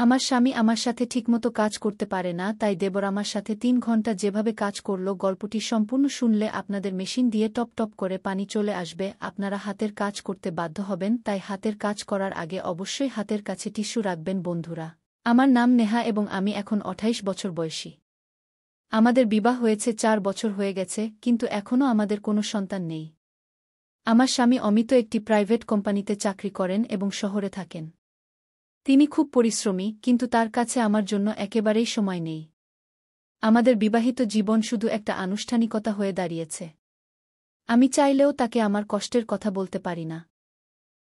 আমার স্বামী আমার সাথে ঠিকমতো কাজ করতে পারে না, তাই দেবর আমার সাথে ৩ ঘন্টা যেভাবে কাজ করল। গল্পটি সম্পূর্ণ শুনলে আপনাদের মেশিন দিয়ে টপ টপ করে পানি চলে আসবে। আপনারা হাতের কাজ করতে বাধ্য হবেন, তাই হাতের কাজ করার আগে অবশ্যই হাতের কাছে টিস্যু রাখবেন বন্ধুরা। আমার নাম নেহা এবং আমি এখন ২৮ বছর বয়সী। আমাদের বিবাহ হয়েছে ৪ বছর হয়ে গেছে, কিন্তু এখনও আমাদের কোনো সন্তান নেই। আমার স্বামী অমিত একটি প্রাইভেট কোম্পানিতে চাকরি করেন এবং শহরে থাকেন। তিনি খুব পরিশ্রমী, কিন্তু তার কাছে আমার জন্য একেবারেই সময় নেই। আমাদের বিবাহিত জীবন শুধু একটা আনুষ্ঠানিকতা হয়ে দাঁড়িয়েছে। আমি চাইলেও তাকে আমার কষ্টের কথা বলতে পারি না।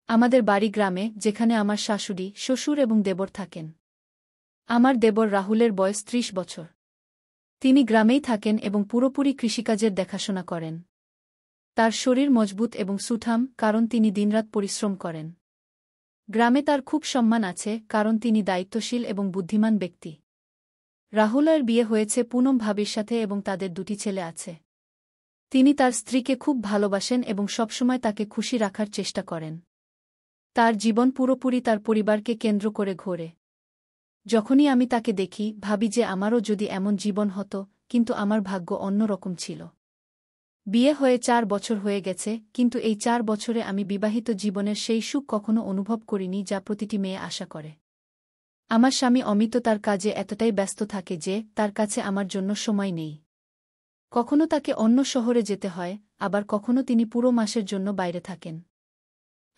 আমাদের বাড়ি গ্রামে, যেখানে আমার শাশুড়ি, শ্বশুর এবং দেবর থাকেন। আমার দেবর রাহুলের বয়স ৩০ বছর। তিনি গ্রামেই থাকেন এবং পুরোপুরি কৃষিকাজের দেখাশোনা করেন। তার শরীর মজবুত এবং সুঠাম, কারণ তিনি দিনরাত পরিশ্রম করেন। গ্রামে তার খুব সম্মান আছে, কারণ তিনি দায়িত্বশীল এবং বুদ্ধিমান ব্যক্তি। রাহুলের বিয়ে হয়েছে পুনম ভাবির সাথে এবং তাদের ২টি ছেলে আছে। তিনি তার স্ত্রীকে খুব ভালোবাসেন এবং সবসময় তাকে খুশি রাখার চেষ্টা করেন। তার জীবন পুরোপুরি তার পরিবারকে কেন্দ্র করে ঘোরে। যখনই আমি তাকে দেখি, ভাবি যে আমারও যদি এমন জীবন হতো, কিন্তু আমার ভাগ্য অন্য রকম ছিল। বিয়ে হয়ে ৪ বছর হয়ে গেছে, কিন্তু এই ৪ বছরে আমি বিবাহিত জীবনের সেই সুখ কখনো অনুভব করিনি যা প্রতিটি মেয়ে আশা করে। আমার স্বামী অমিত তার কাজে এতটাই ব্যস্ত থাকে যে তার কাছে আমার জন্য সময় নেই। কখনো তাকে অন্য শহরে যেতে হয়, আবার কখনো তিনি পুরো মাসের জন্য বাইরে থাকেন।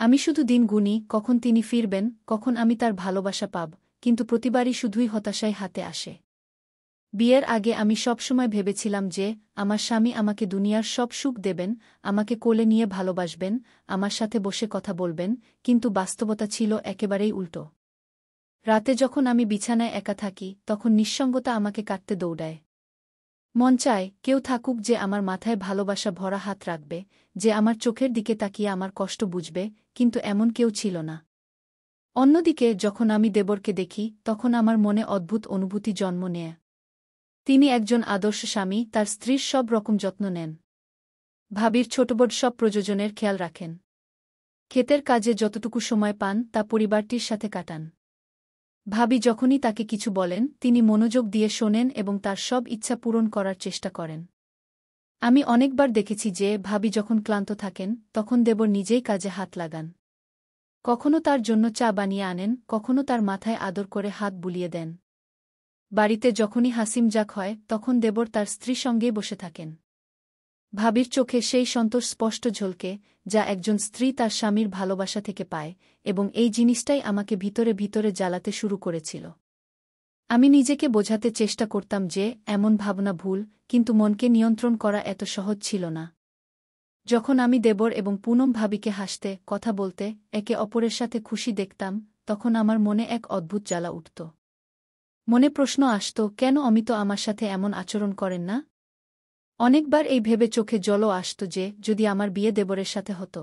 আমি শুধু দিন গুনি, কখন তিনি ফিরবেন, কখন আমি তার ভালোবাসা পাব, কিন্তু প্রতিবারই শুধুই হতাশায় হাতে আসে। বিয়ের আগে আমি সবসময় ভেবেছিলাম যে আমার স্বামী আমাকে দুনিয়ার সব সুখ দেবেন, আমাকে কোলে নিয়ে ভালোবাসবেন, আমার সাথে বসে কথা বলবেন, কিন্তু বাস্তবতা ছিল একেবারেই উল্টো। রাতে যখন আমি বিছানায় একা থাকি, তখন নিঃসঙ্গতা আমাকে কাটতে দৌড়ায়। মন চায় কেউ থাকুক যে আমার মাথায় ভালোবাসা ভরা হাত রাখবে, যে আমার চোখের দিকে তাকিয়ে আমার কষ্ট বুঝবে, কিন্তু এমন কেউ ছিল না। অন্যদিকে যখন আমি দেবরকে দেখি, তখন আমার মনে অদ্ভুত অনুভূতি জন্ম নেয়। তিনি একজন আদর্শ স্বামী, তার স্ত্রীর সব রকম যত্ন নেন। ভাবির ছোটবড় সব প্রয়োজনের খেয়াল রাখেন। ক্ষেতের কাজে যতটুকু সময় পান তা পরিবারটির সাথে কাটান। ভাবি যখনই তাকে কিছু বলেন, তিনি মনোযোগ দিয়ে শোনেন এবং তার সব ইচ্ছা পূরণ করার চেষ্টা করেন। আমি অনেকবার দেখেছি যে ভাবি যখন ক্লান্ত থাকেন, তখন দেবর নিজেই কাজে হাত লাগান। কখনো তার জন্য চা বানিয়ে আনেন, কখনো তার মাথায় আদর করে হাত বুলিয়ে দেন। বাড়িতে যখনই হাসিমজাক হয়, তখন দেবর তার স্ত্রী সঙ্গেই বসে থাকেন। ভাবির চোখে সেই সন্তোষ স্পষ্ট ঝলকে, যা একজন স্ত্রী তার স্বামীর ভালোবাসা থেকে পায়, এবং এই জিনিসটাই আমাকে ভিতরে ভিতরে জ্বালাতে শুরু করেছিল। আমি নিজেকে বোঝাতে চেষ্টা করতাম যে এমন ভাবনা ভুল, কিন্তু মনকে নিয়ন্ত্রণ করা এত সহজ ছিল না। যখন আমি দেবর এবং পুনম ভাবিকে হাসতে, কথা বলতে, একে অপরের সাথে খুশি দেখতাম, তখন আমার মনে এক অদ্ভুত জ্বালা উঠত। মনে প্রশ্ন আসত, কেন অমিত আমার সাথে এমন আচরণ করেন না? অনেকবার এই ভেবে চোখে জলও আসত যে যদি আমার বিয়ে দেবরের সাথে হতো।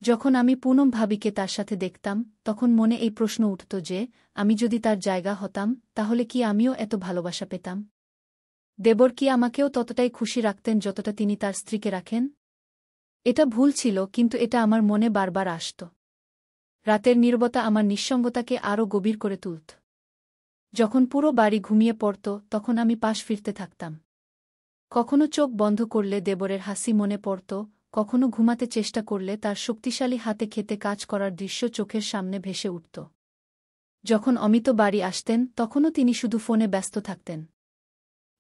যখন আমি পুনম ভাবিকে তার সাথে দেখতাম, তখন মনে এই প্রশ্ন উঠত যে আমি যদি তার জায়গা হতাম, তাহলে কি আমিও এত ভালোবাসা পেতাম? দেবর কি আমাকেও ততটাই খুশি রাখতেন যতটা তিনি তার স্ত্রীকে রাখেন? এটা ভুল ছিল, কিন্তু এটা আমার মনে বারবার আসত। রাতের নীরবতা আমার নিঃসঙ্গতাকে আরও গভীর করে তুলত। যখন পুরো বাড়ি ঘুমিয়ে পড়ত, তখন আমি পাশ ফিরতে থাকতাম। কখনো চোখ বন্ধ করলে দেবরের হাসি মনে পড়ত, কখনো ঘুমাতে চেষ্টা করলে তার শক্তিশালী হাতে খেতে কাজ করার দৃশ্য চোখের সামনে ভেসে উঠত। যখন অমিত বাড়ি আসতেন, তখনও তিনি শুধু ফোনে ব্যস্ত থাকতেন।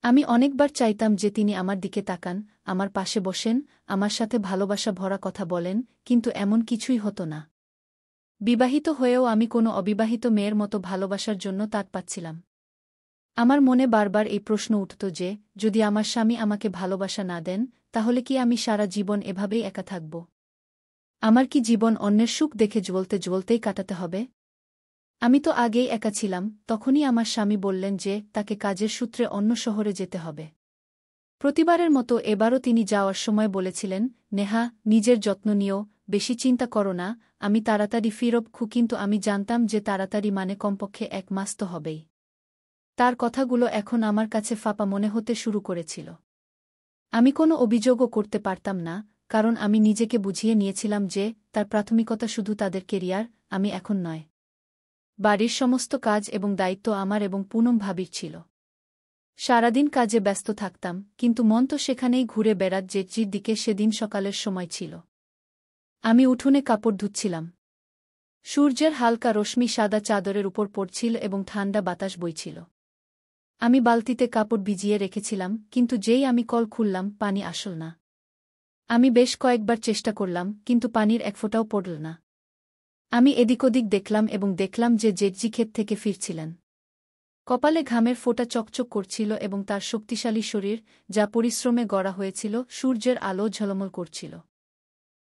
আমি অনেকবার চাইতাম যে তিনি আমার দিকে তাকান, আমার পাশে বসেন, আমার সাথে ভালোবাসা ভরা কথা বলেন, কিন্তু এমন কিছুই হতো না। বিবাহিত হয়েও আমি কোনো অবিবাহিত মেয়ের মতো ভালোবাসার জন্য তাক পাচ্ছিলাম। আমার মনে বারবার এই প্রশ্ন উঠত যে যদি আমার স্বামী আমাকে ভালোবাসা না দেন, তাহলে কি আমি সারা জীবন এভাবেই একা থাকব? আমার কি জীবন অন্যের সুখ দেখে জ্বলতে জ্বলতেই কাটাতে হবে? আমি তো আগেই একা ছিলাম। তখনই আমার স্বামী বললেন যে তাকে কাজের সূত্রে অন্য শহরে যেতে হবে। প্রতিবারের মতো এবারও তিনি যাওয়ার সময় বলেছিলেন, নেহা, নিজের যত্ন নিও, বেশি চিন্তা করো না, আমি তাড়াতাড়ি ফিরব। কিন্তু আমি জানতাম যে তাড়াতাড়ি মানে কমপক্ষে ১ মাস তো হবেই। তার কথাগুলো এখন আমার কাছে ফাঁপা মনে হতে শুরু করেছিল। আমি কোনো অভিযোগও করতে পারতাম না, কারণ আমি নিজেকে বুঝিয়ে নিয়েছিলাম যে তার প্রাথমিকতা শুধু তাদের কেরিয়ার, আমি এখন নয়। বাড়ির সমস্ত কাজ এবং দায়িত্ব আমার এবং পুনম ভাবির ছিল। সারাদিন কাজে ব্যস্ত থাকতাম, কিন্তু মন তো সেখানেই ঘুরে বেড়াত জেঠির দিকে। সেদিন সকালের সময় ছিল। আমি উঠোনে কাপড় ধুচ্ছিলাম। সূর্যের হালকা রশ্মি সাদা চাদরের উপর পড়ছিল এবং ঠান্ডা বাতাস বইছিল। আমি বালতিতে কাপড় ভিজিয়ে রেখেছিলাম, কিন্তু যেই আমি কল খুললাম পানি আসল না। আমি বেশ কয়েকবার চেষ্টা করলাম, কিন্তু পানির এক ফোঁটাও পড়ল না। আমি এদিক ওদিক দেখলাম এবং দেখলাম যে জেঠজি ক্ষেত থেকে ফিরছিলেন। কপালে ঘামের ফোঁটা চকচক করছিল এবং তার শক্তিশালী শরীর, যা পরিশ্রমে গড়া হয়েছিল, সূর্যের আলো ঝলমল করছিল।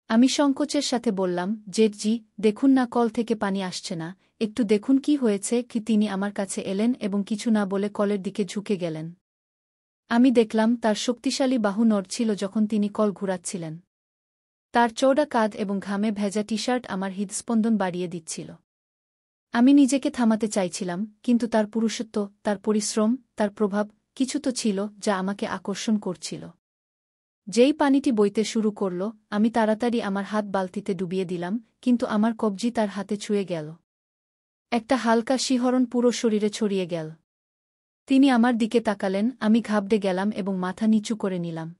আমি সংকোচের সাথে বললাম, জেঠজি, দেখুন না কল থেকে পানি আসছে না, একটু দেখুন কি হয়েছে কি। তিনি আমার কাছে এলেন এবং কিছু না বলে কলের দিকে ঝুঁকে গেলেন। আমি দেখলাম তার শক্তিশালী বাহু নড়ছিল যখন তিনি কল ঘুরাচ্ছিলেন। তার চওড়া কাঁধ এবং ঘামে ভেজা টি-শার্ট আমার হৃদস্পন্দন বাড়িয়ে দিচ্ছিল। আমি নিজেকে থামাতে চাইছিলাম, কিন্তু তার পুরুষত্ব, তার পরিশ্রম, তার প্রভাব, কিছু তো ছিল যা আমাকে আকর্ষণ করছিল। যেই পানিটি বইতে শুরু করল, আমি তাড়াতাড়ি আমার হাত বালতিতে ডুবিয়ে দিলাম, কিন্তু আমার কবজি তার হাতে ছুঁয়ে গেল। একটা হালকা শিহরণ পুরো শরীরে ছড়িয়ে গেল। তিনি আমার দিকে তাকালেন, আমি ঘাবড়ে গেলাম এবং মাথা নিচু করে নিলাম।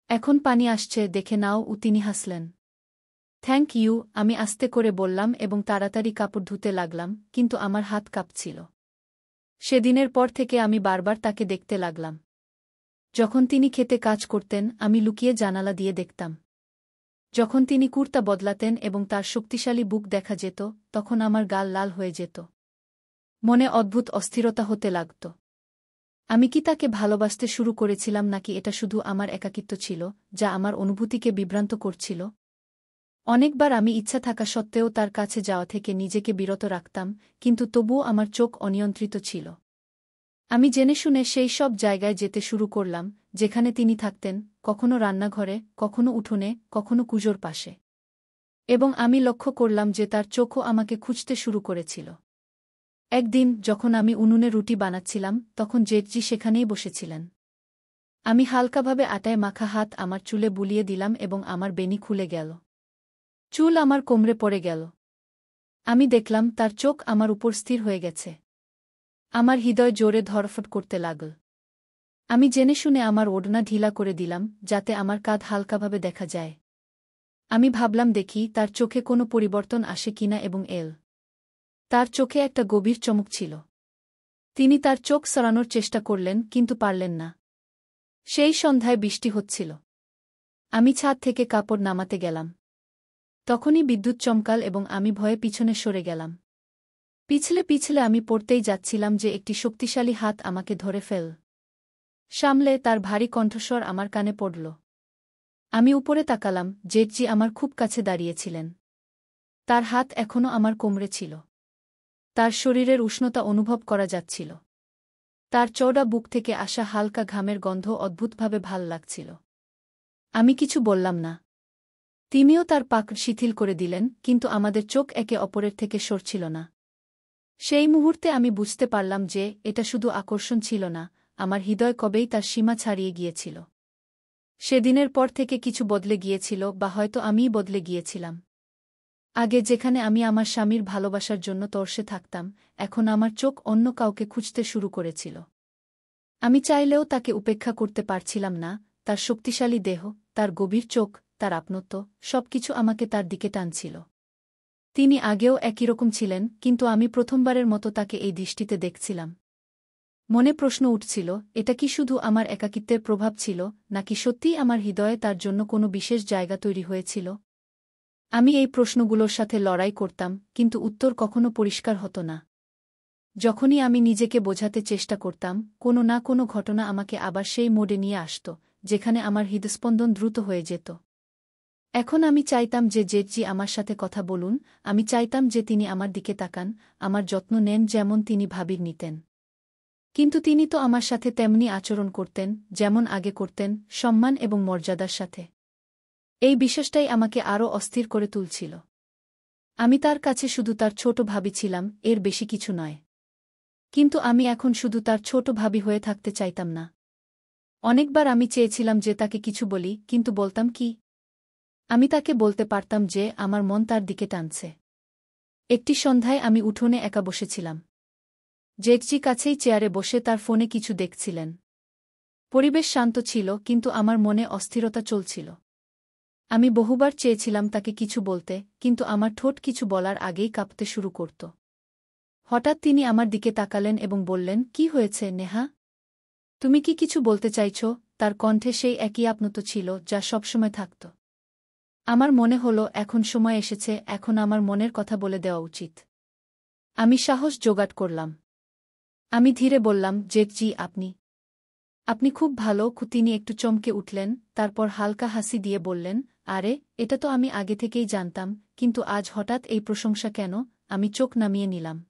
এখন পানি আসছে, দেখে নাও। তিনি হাসলেন। থ্যাংক ইউ, আমি আস্তে করে বললাম এবং তাড়াতাড়ি কাপড় ধুতে লাগলাম, কিন্তু আমার হাত কাঁপছিল। সেদিনের পর থেকে আমি বারবার তাকে দেখতে লাগলাম। যখন তিনি খেতে কাজ করতেন, আমি লুকিয়ে জানালা দিয়ে দেখতাম। যখন তিনি কুর্তা বদলাতেন এবং তার শক্তিশালী বুক দেখা যেত, তখন আমার গাল লাল হয়ে যেত। মনে অদ্ভুত অস্থিরতা হতে লাগত। আমি কি তাকে ভালোবাসতে শুরু করেছিলাম, নাকি এটা শুধু আমার একাকিত্ব ছিল, যা আমার অনুভূতিকে বিভ্রান্ত করছিল? অনেকবার আমি ইচ্ছা থাকা সত্ত্বেও তার কাছে যাওয়া থেকে নিজেকে বিরত রাখতাম, কিন্তু তবুও আমার চোখ অনিয়ন্ত্রিত ছিল। আমি জেনে শুনে সেই সব জায়গায় যেতে শুরু করলাম, যেখানে তিনি থাকতেন, কখনো রান্নাঘরে, কখনো উঠোনে, কখনো কুজোর পাশে। এবং আমি লক্ষ্য করলাম যে তার চোখও আমাকে খুঁজতে শুরু করেছিল। একদিন যখন আমি উনুনে রুটি বানাচ্ছিলাম, তখন জেঠজি সেখানেই বসেছিলেন। আমি হালকাভাবে আটায় মাখা হাত আমার চুলে বুলিয়ে দিলাম এবং আমার বেনি খুলে গেল। চুল আমার কোমরে পড়ে গেল। আমি দেখলাম তার চোখ আমার উপর স্থির হয়ে গেছে। আমার হৃদয় জোরে ধড়ফড় করতে লাগল। আমি জেনে শুনে আমার ওড়না ঢিলা করে দিলাম, যাতে আমার কাঁধ হালকাভাবে দেখা যায়। আমি ভাবলাম দেখি তার চোখে কোনো পরিবর্তন আসে কিনা এবং তার চোখে একটা গভীর চমক ছিল। তিনি তার চোখ সরানোর চেষ্টা করলেন, কিন্তু পারলেন না। সেই সন্ধ্যায় বৃষ্টি হচ্ছিল। আমি ছাদ থেকে কাপড় নামাতে গেলাম। তখনই বিদ্যুৎ চমকাল এবং আমি ভয়ে পিছনে সরে গেলাম। পিছলে পিছলে আমি পড়তেই যাচ্ছিলাম যে একটি শক্তিশালী হাত আমাকে ধরে সামলে তার ভারী কণ্ঠস্বর আমার কানে পড়ল। আমি উপরে তাকালাম, জেঠজি আমার খুব কাছে দাঁড়িয়েছিলেন। তার হাত এখনও আমার কোমরে ছিল। তার শরীরের উষ্ণতা অনুভব করা যাচ্ছিল। তার চওড়া বুক থেকে আসা হালকা ঘামের গন্ধ অদ্ভুতভাবে ভাল লাগছিল। আমি কিছু বললাম না। তিনিও তার পাক শিথিল করে দিলেন, কিন্তু আমাদের চোখ একে অপরের থেকে সরছিল না। সেই মুহূর্তে আমি বুঝতে পারলাম যে এটা শুধু আকর্ষণ ছিল না, আমার হৃদয় কবেই তার সীমা ছাড়িয়ে গিয়েছিল। সেদিনের পর থেকে কিছু বদলে গিয়েছিল, বা হয়তো আমিই বদলে গিয়েছিলাম। আগে যেখানে আমি আমার স্বামীর ভালোবাসার জন্য তর্ষে থাকতাম, এখন আমার চোখ অন্য কাউকে খুঁজতে শুরু করেছিল। আমি চাইলেও তাকে উপেক্ষা করতে পারছিলাম না। তার শক্তিশালী দেহ, তার গভীর চোখ, তার আপনত্ব, সবকিছু আমাকে তার দিকে টানছিল। তিনি আগেও একই রকম ছিলেন, কিন্তু আমি প্রথমবারের মতো তাকে এই দৃষ্টিতে দেখছিলাম। মনে প্রশ্ন উঠছিল, এটা কি শুধু আমার একাকিত্বের প্রভাব ছিল, নাকি সত্যিই আমার হৃদয়ে তার জন্য কোনো বিশেষ জায়গা তৈরি হয়েছিল? আমি এই প্রশ্নগুলোর সাথে লড়াই করতাম, কিন্তু উত্তর কখনো পরিষ্কার হতো না। যখনই আমি নিজেকে বোঝাতে চেষ্টা করতাম, কোনো না কোনো ঘটনা আমাকে আবার সেই মোডে নিয়ে আসত, যেখানে আমার হৃদস্পন্দন দ্রুত হয়ে যেত। এখন আমি চাইতাম যে জেঠজি আমার সাথে কথা বলুন, আমি চাইতাম যে তিনি আমার দিকে তাকান, আমার যত্ন নেন যেমন তিনি ভাবির নিতেন। কিন্তু তিনি তো আমার সাথে তেমনি আচরণ করতেন, যেমন আগে করতেন, সম্মান এবং মর্যাদার সাথে। এই বিশ্বাসটাই আমাকে আরও অস্থির করে তুলছিল। আমি তার কাছে শুধু তার ছোট ভাবি ছিলাম, এর বেশি কিছু নয়। কিন্তু আমি এখন শুধু তার ছোট ভাবি হয়ে থাকতে চাইতাম না। অনেকবার আমি চেয়েছিলাম যে তাকে কিছু বলি, কিন্তু বলতাম কি? আমি তাকে বলতে পারতাম যে আমার মন তার দিকে টানছে। একটি সন্ধ্যায় আমি উঠোনে একা বসেছিলাম। জেঠজি কাছেই চেয়ারে বসে তার ফোনে কিছু দেখছিলেন। পরিবেশ শান্ত ছিল, কিন্তু আমার মনে অস্থিরতা চলছিল। আমি বহুবার চেয়েছিলাম তাকে কিছু বলতে, কিন্তু আমার ঠোঁট কিছু বলার আগেই কাঁপতে শুরু করত। হঠাৎ তিনি আমার দিকে তাকালেন এবং বললেন, "কি হয়েছে, নেহা? তুমি কি কিছু বলতে চাইছ?" তার কণ্ঠে সেই একই আপনত ছিল যা সবসময় থাকত। আমার মনে হল এখন সময় এসেছে, এখন আমার মনের কথা বলে দেওয়া উচিত। আমি সাহস জোগাড় করলাম। আমি ধীরে বললাম, "জেঠজি, আপনি খুব ভালো।" তিনি একটু চমকে উঠলেন, তারপর হালকা হাসি দিয়ে বললেন, "আরে, এটা তো আমি আগে থেকেই জানতাম, কিন্তু আজ হঠাৎ এই প্রশংসা কেন?" আমি চোখ নামিয়ে নিলাম।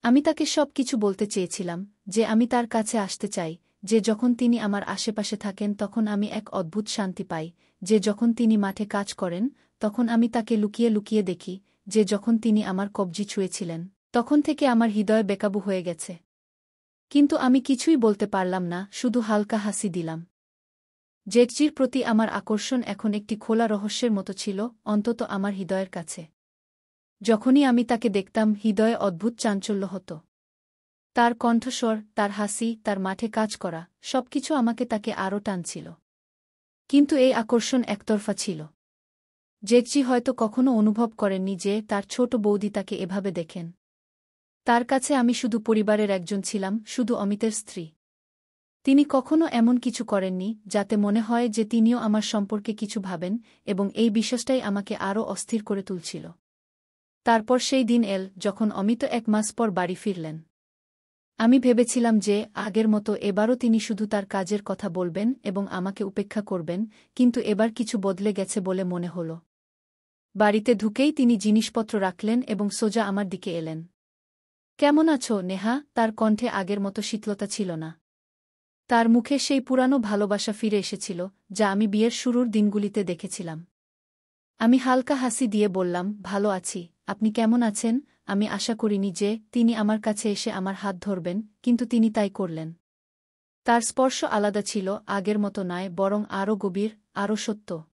আমি তাকে সব কিছু বলতে চেয়েছিলাম, যে আমি তার কাছে আসতে চাই, যে যখন তিনি আমার আশেপাশে থাকেন তখন আমি এক অদ্ভুত শান্তি পাই, যে যখন তিনি মাঠে কাজ করেন তখন আমি তাকে লুকিয়ে লুকিয়ে দেখি, যে যখন তিনি আমার কবজি ছুঁয়েছিলেন তখন থেকে আমার হৃদয় বেকাবু হয়ে গেছে। কিন্তু আমি কিছুই বলতে পারলাম না, শুধু হালকা হাসি দিলাম। জেঠজির প্রতি আমার আকর্ষণ এখন একটি খোলা রহস্যের মতো ছিল, অন্তত আমার হৃদয়ের কাছে। যখনই আমি তাকে দেখতাম, হৃদয়ে অদ্ভুত চাঞ্চল্য হতো। তার কণ্ঠস্বর, তার হাসি, তার মাঠে কাজ করা, সবকিছু আমাকে তাকে আরও টানছিল। কিন্তু এই আকর্ষণ একতরফা ছিল। জেঠজি হয়তো কখনো অনুভব করেননি যে তার ছোট বৌদি তাকে এভাবে দেখেন। তার কাছে আমি শুধু পরিবারের একজন ছিলাম, শুধু অমিতের স্ত্রী। তিনি কখনো এমন কিছু করেননি যাতে মনে হয় যে তিনিও আমার সম্পর্কে কিছু ভাবেন, এবং এই বিশ্বাসটাই আমাকে আরও অস্থির করে তুলছিল। তারপর সেই দিন এল, যখন অমিত 1 মাস পর বাড়ি ফিরলেন। আমি ভেবেছিলাম যে আগের মতো এবারও তিনি শুধু তার কাজের কথা বলবেন এবং আমাকে উপেক্ষা করবেন, কিন্তু এবার কিছু বদলে গেছে বলে মনে হল। বাড়িতে ঢুকেই তিনি জিনিসপত্র রাখলেন এবং সোজা আমার দিকে এলেন। "কেমন আছো, নেহা?" তার কণ্ঠে আগের মতো শীতলতা ছিল না। তার মুখে সেই পুরানো ভালোবাসা ফিরে এসেছিল, যা আমি বিয়ের শুরুর দিনগুলিতে দেখেছিলাম। আমি হালকা হাসি দিয়ে বললাম, "ভালো আছি। আপনি কেমন আছেন?" আমি আশা করিনি যে তিনি আমার কাছে এসে আমার হাত ধরবেন, কিন্তু তিনি তাই করলেন। তার স্পর্শ আলাদা ছিল, আগের মতো নয়, বরং আরও গভীর, আরও সত্য।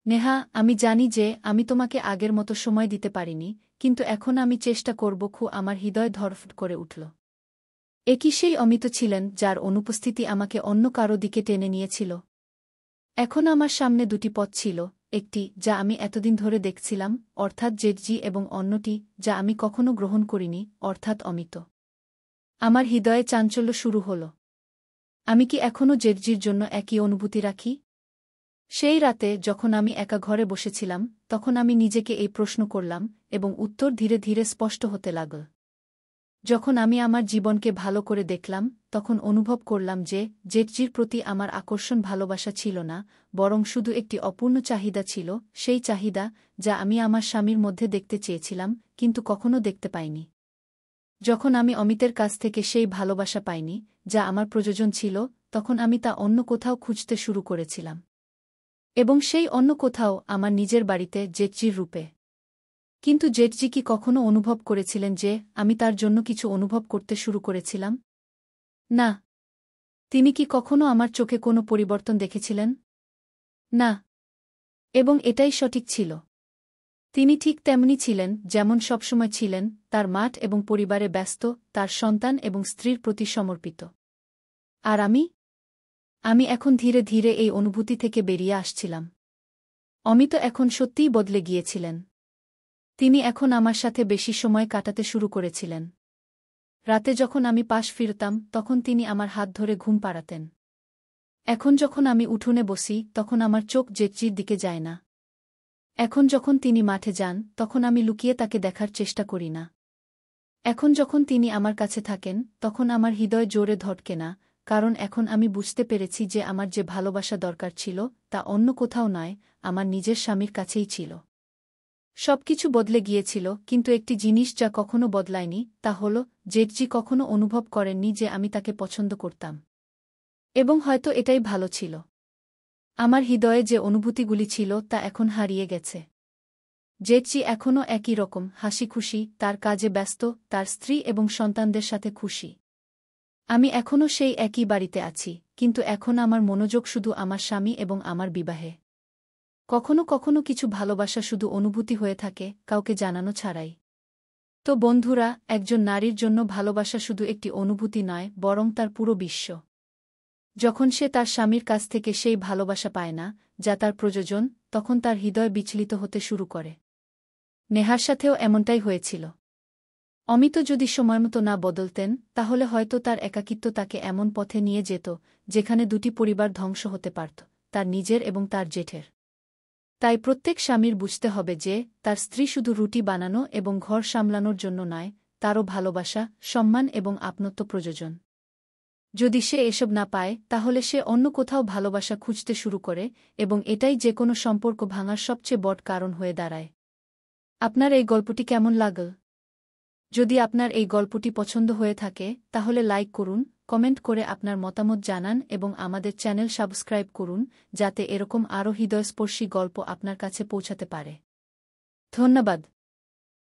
"নেহা, আমি জানি যে আমি তোমাকে আগের মতো সময় দিতে পারিনি, কিন্তু এখন আমি চেষ্টা করব।" আমার হৃদয় ধড়ফড় করে উঠল। একই সেই অমিত ছিলেন যার অনুপস্থিতি আমাকে অন্য কারো দিকে টেনে নিয়েছিল। এখন আমার সামনে 2টি পথ ছিল, একটি যা আমি এতদিন ধরে দেখছিলাম, অর্থাৎ জেঠজি, এবং অন্যটি যা আমি কখনো গ্রহণ করিনি, অর্থাৎ অমিত। আমার হৃদয়ে চাঞ্চল্য শুরু হল। আমি কি এখনও জেঠজির জন্য একই অনুভূতি রাখি? সেই রাতে যখন আমি একা ঘরে বসেছিলাম, তখন আমি নিজেকে এই প্রশ্ন করলাম, এবং উত্তর ধীরে ধীরে স্পষ্ট হতে লাগল। যখন আমি আমার জীবনকে ভালো করে দেখলাম, তখন অনুভব করলাম যে জেঠজির প্রতি আমার আকর্ষণ ভালোবাসা ছিল না, বরং শুধু একটি অপূর্ণ চাহিদা ছিল, সেই চাহিদা যা আমি আমার স্বামীর মধ্যে দেখতে চেয়েছিলাম, কিন্তু কখনো দেখতে পাইনি। যখন আমি অমিতের কাছ থেকে সেই ভালোবাসা পাইনি, যা আমার প্রয়োজন ছিল, তখন আমি তা অন্য কোথাও খুঁজতে শুরু করেছিলাম। এবং সেই অন্য কোথাও আমার নিজের বাড়িতে, জেঠজির রূপে। কিন্তু জেঠজি কি কখনো অনুভব করেছিলেন যে আমি তার জন্য কিছু অনুভব করতে শুরু করেছিলাম? না। তিনি কি কখনো আমার চোখে কোনো পরিবর্তন দেখেছিলেন? না। এবং এটাই সঠিক ছিল। তিনি ঠিক তেমনি ছিলেন যেমন সবসময় ছিলেন, তার মাঠ এবং পরিবারে ব্যস্ত, তার সন্তান এবং স্ত্রীর প্রতি সমর্পিত। আর আমি এখন ধীরে ধীরে এই অনুভূতি থেকে বেরিয়ে আসছিলাম। অমিত এখন সত্যিই বদলে গিয়েছিলেন। তিনি এখন আমার সাথে বেশি সময় কাটাতে শুরু করেছিলেন। রাতে যখন আমি পাশ ফিরতাম তখন তিনি আমার হাত ধরে ঘুম পাড়াতেন। এখন যখন আমি উঠোনে বসি তখন আমার চোখ জেঠজির দিকে যায় না। এখন যখন তিনি মাঠে যান তখন আমি লুকিয়ে তাকে দেখার চেষ্টা করি না। এখন যখন তিনি আমার কাছে থাকেন তখন আমার হৃদয় জোরে ধড়কে না, কারণ এখন আমি বুঝতে পেরেছি যে আমার যে ভালোবাসা দরকার ছিল তা অন্য কোথাও নয়, আমার নিজের স্বামীর কাছেই ছিল। সবকিছু বদলে গিয়েছিল, কিন্তু একটি জিনিস যা কখনো বদলায়নি, তা হল জেঠজি কখনো অনুভব করেননি যে আমি তাকে পছন্দ করতাম। এবং হয়তো এটাই ভালো ছিল। আমার হৃদয়ে যে অনুভূতিগুলি ছিল তা এখন হারিয়ে গেছে। জেঠজি এখনও একই রকম হাসিখুশি, তার কাজে ব্যস্ত, তার স্ত্রী এবং সন্তানদের সাথে খুশি। আমি এখনও সেই একই বাড়িতে আছি, কিন্তু এখন আমার মনোযোগ শুধু আমার স্বামী এবং আমার বিবাহে। কখনো কখনো কিছু ভালোবাসা শুধু অনুভূতি হয়ে থাকে, কাউকে জানানো ছাড়াই। তো বন্ধুরা, একজন নারীর জন্য ভালোবাসা শুধু একটি অনুভূতি নয়, বরং তার পুরো বিশ্ব। যখন সে তার স্বামীর কাছ থেকে সেই ভালোবাসা পায় না, যা তার প্রয়োজন, তখন তার হৃদয় বিচলিত হতে শুরু করে। নেহার সাথেও এমনটাই হয়েছিল। অমিত যদি সময়মতো না বদলতেন, তাহলে হয়তো তার একাকিত্ব তাকে এমন পথে নিয়ে যেত, যেখানে দুটি পরিবার ধ্বংস হতে পারত, তার নিজের এবং তার জেঠের। তাই প্রত্যেক স্বামীর বুঝতে হবে যে, তার স্ত্রী শুধু রুটি বানানো এবং ঘর সামলানোর জন্য নয়, তারও ভালোবাসা, সম্মান এবং আপনত্ব প্রয়োজন। যদি সে এসব না পায়, তাহলে সে অন্য কোথাও ভালোবাসা খুঁজতে শুরু করে, এবং এটাই যেকোনো সম্পর্ক ভাঙার সবচেয়ে বড় কারণ হয়ে দাঁড়ায়। আপনার এই গল্পটি কেমন লাগল? যদি আপনার এই গল্পটি পছন্দ হয়ে থাকে, তাহলে লাইক করুন, কমেন্ট করে আপনার মতামত জানান এবং আমাদের চ্যানেল সাবস্ক্রাইব করুন, যাতে এরকম আরও হৃদয়স্পর্শী গল্প আপনার কাছে পৌঁছাতে পারে। ধন্যবাদ।